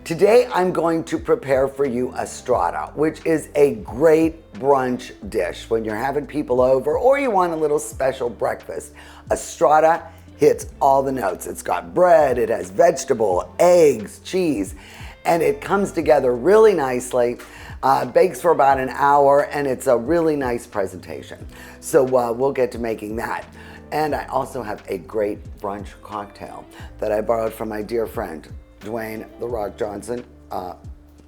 Today I'm going to prepare for you a strata, which is a great brunch dish when you're having people over or you want a little special breakfast. A strata hits all the notes. It's got bread, it has vegetable, eggs, cheese, and it comes together really nicely. Bakes for about an hour, and it's a really nice presentation. So we'll get to making that. And I also have a great brunch cocktail that I borrowed from my dear friend, Dwayne "The Rock" Johnson.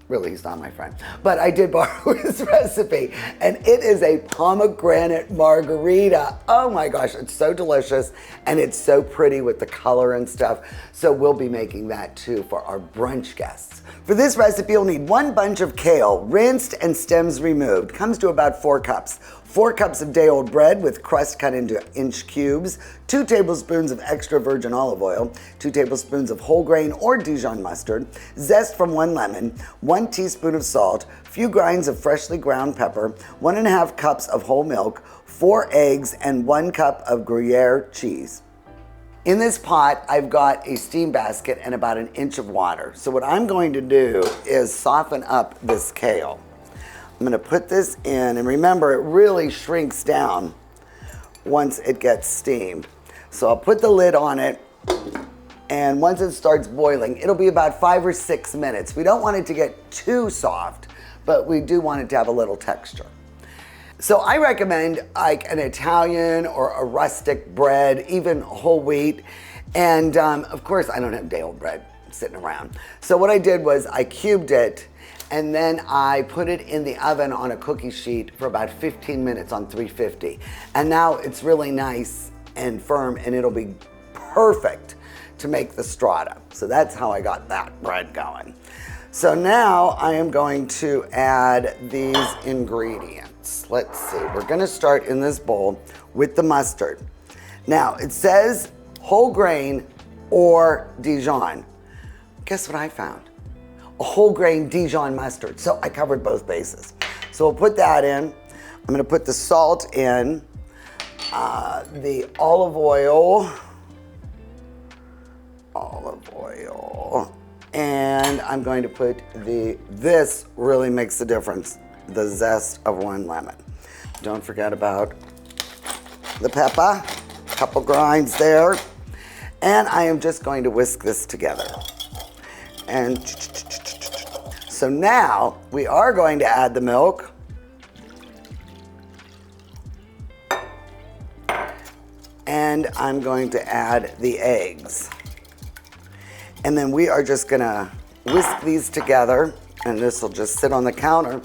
Really, he's not my friend, but I did borrow his recipe, and it is a pomegranate margarita. Oh my gosh, it's so delicious, and it's so pretty with the color and stuff. So we'll be making that too for our brunch guests. For this recipe, you'll need 1 bunch of kale, rinsed and stems removed. Comes to about 4 cups. 4 cups of day-old bread with crust cut into inch cubes, 2 tablespoons of extra virgin olive oil, 2 tablespoons of whole grain or Dijon mustard, zest from 1 lemon, 1 teaspoon of salt, few grinds of freshly ground pepper, 1.5 cups of whole milk, 4 eggs, and 1 cup of Gruyere cheese. In this pot, I've got a steam basket and about 1 inch of water. So what I'm going to do is soften up this kale. I'm gonna put this in, and remember, it really shrinks down once it gets steamed. So I'll put the lid on it, and once it starts boiling, it'll be about 5 or 6 minutes. We don't want it to get too soft, but we do want it to have a little texture. So I recommend like an Italian or a rustic bread, even whole wheat. And of course, I don't have day-old bread sitting around. So what I did was I cubed it, and then I put it in the oven on a cookie sheet for about 15 minutes on 350. And now it's really nice and firm, and it'll be perfect to make the strata. So that's how I got that bread going. So now I am going to add these ingredients. Let's see, we're gonna start in this bowl with the mustard. Now it says whole grain or Dijon. Guess what I found? A whole grain Dijon mustard. So I covered both bases. So we'll put that in. I'm gonna put the salt in, the olive oil, and I'm going to put this really makes the difference, the zest of 1 lemon. Don't forget about the pepper, a couple grinds there. And I am just going to whisk this together. And so now we are going to add the milk. And I'm going to add the eggs. And then we are just gonna whisk these together, and this will just sit on the counter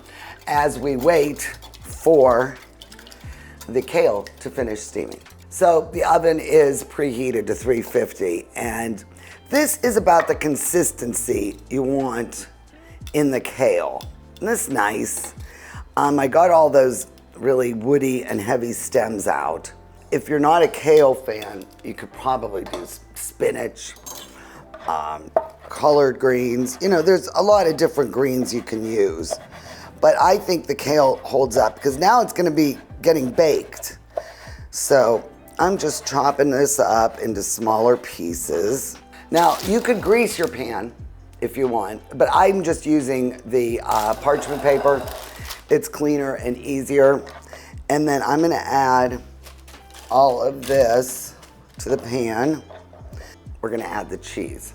as we wait for the kale to finish steaming. So the oven is preheated to 350, and this is about the consistency you want in the kale. And that's nice. I got all those really woody and heavy stems out. If you're not a kale fan, you could probably do spinach, colored greens. You know, there's a lot of different greens you can use. But I think the kale holds up because now it's gonna be getting baked. So I'm just chopping this up into smaller pieces. Now, you could grease your pan if you want, but I'm just using the parchment paper. It's cleaner and easier. And then I'm gonna add all of this to the pan. We're gonna add the cheese.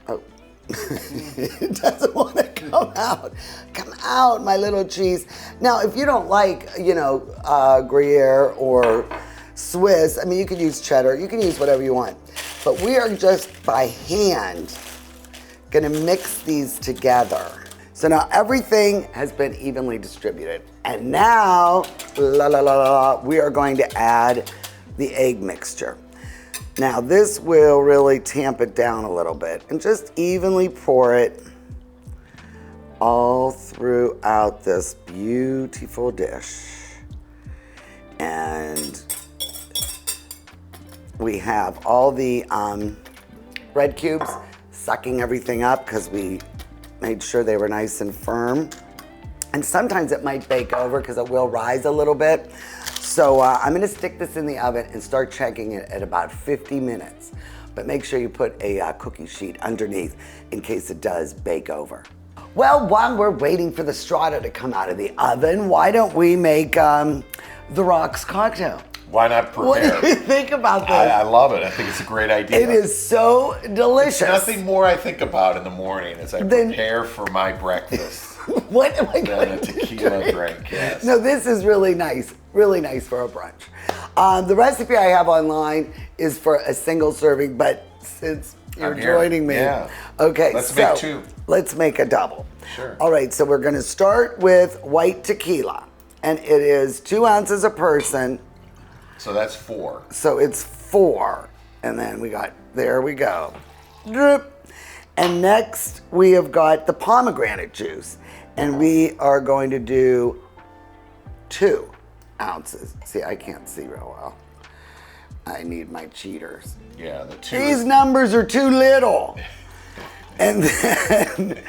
Oh, it doesn't wanna come out. Come out, my little cheese. Now, if you don't like, you know, Gruyere or Swiss, I mean, you could use cheddar, you can use whatever you want. But we are just by hand gonna mix these together. So now everything has been evenly distributed. And now, we are going to add the egg mixture. Now this will really tamp it down a little bit and just evenly pour it all throughout this beautiful dish. And we have all the bread cubes sucking everything up because we made sure they were nice and firm. And sometimes it might bake over because it will rise a little bit. So I'm gonna stick this in the oven and start checking it at about 50 minutes. but make sure you put a cookie sheet underneath in case it does bake over. Well, while we're waiting for the strata to come out of the oven, why don't we make the Rocks cocktail? Why not prepare? What do you think about this? I love it. I think it's a great idea. It is so delicious. There's nothing more I think about in the morning as I prepare for my breakfast What am I than going a to tequila drink. Yes. No, this is really nice for a brunch. The recipe I have online is for a single serving, but since you're joining me, okay, let's make two. Let's make a double. Sure. All right, so we're going to start with white tequila, and it is 2 ounces a person. So that's 4. So it's 4, and then there we go. Drip. And next we have got the pomegranate juice, and we are going to do 2 ounces. See, I can't see real well. I need my cheaters. Yeah, the 2. These numbers are too little. And then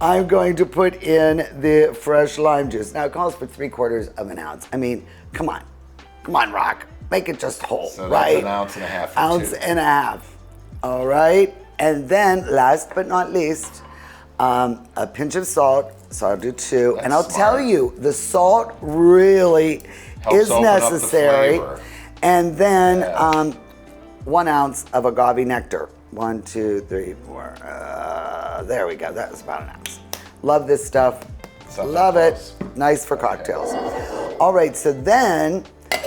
I'm going to put in the fresh lime juice. Now it calls for 3/4 of an ounce. I mean, come on, Rock. Make it just whole, so right? That's 1.5 ounces. Ounce and a half. All right. And then last but not least, a pinch of salt. So I'll do 2. That's and I'll smart. tell you, the salt really is open up the necessary. flavor. And then 1 ounce of agave nectar. 1, 2, 3, 4. There we go. That was about an ounce. Love this stuff. Something Love close. it. Nice for cocktails. All right. So then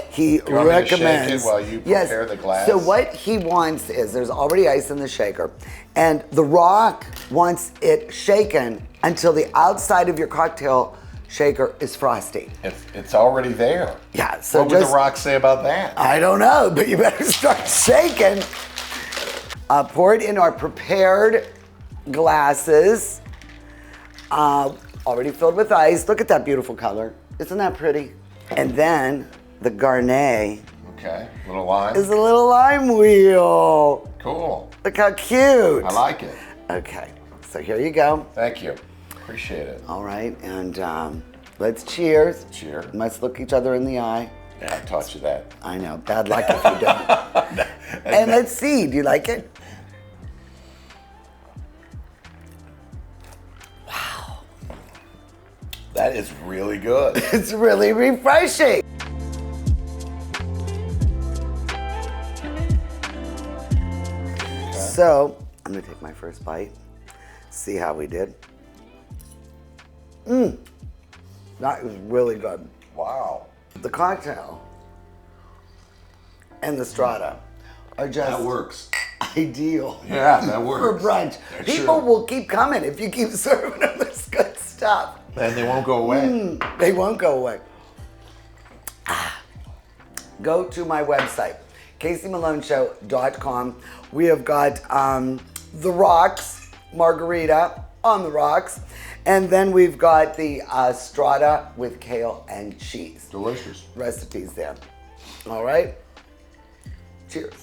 he Do you want me to shake recommends. it while you prepare the glass? So what he wants is there's already ice in the shaker, and the Rock wants it shaken until the outside of your cocktail shaker is frosty. It's already there. Yeah. So What would the Rock say about that? I don't know, but you better start shaking. Pour it in our prepared glasses, already filled with ice. Look at that beautiful color. Isn't that pretty? And then the garnet Okay, little lime. is a little lime wheel. Cool. Look how cute. I like it. Okay, so here you go. Thank you. Appreciate it. All right, and let's cheers. Cheer. Let's look each other in the eye. Yeah, I taught you that. I know, bad luck if you don't. And let's see, do you like it? That is really good. It's really refreshing. Okay. So, I'm gonna take my first bite, see how we did. That is really good. Wow. The cocktail and the Strata are just That works. ideal. Yeah, that works. For brunch. People will keep coming if you keep serving them this good stuff. And they won't go away. They won't go away. Go to my website, CaseyMaloneShow.com. We have got the Rocks margarita on the rocks, and then we've got the Strata with kale and cheese. Delicious. Recipes there. All right. Cheers.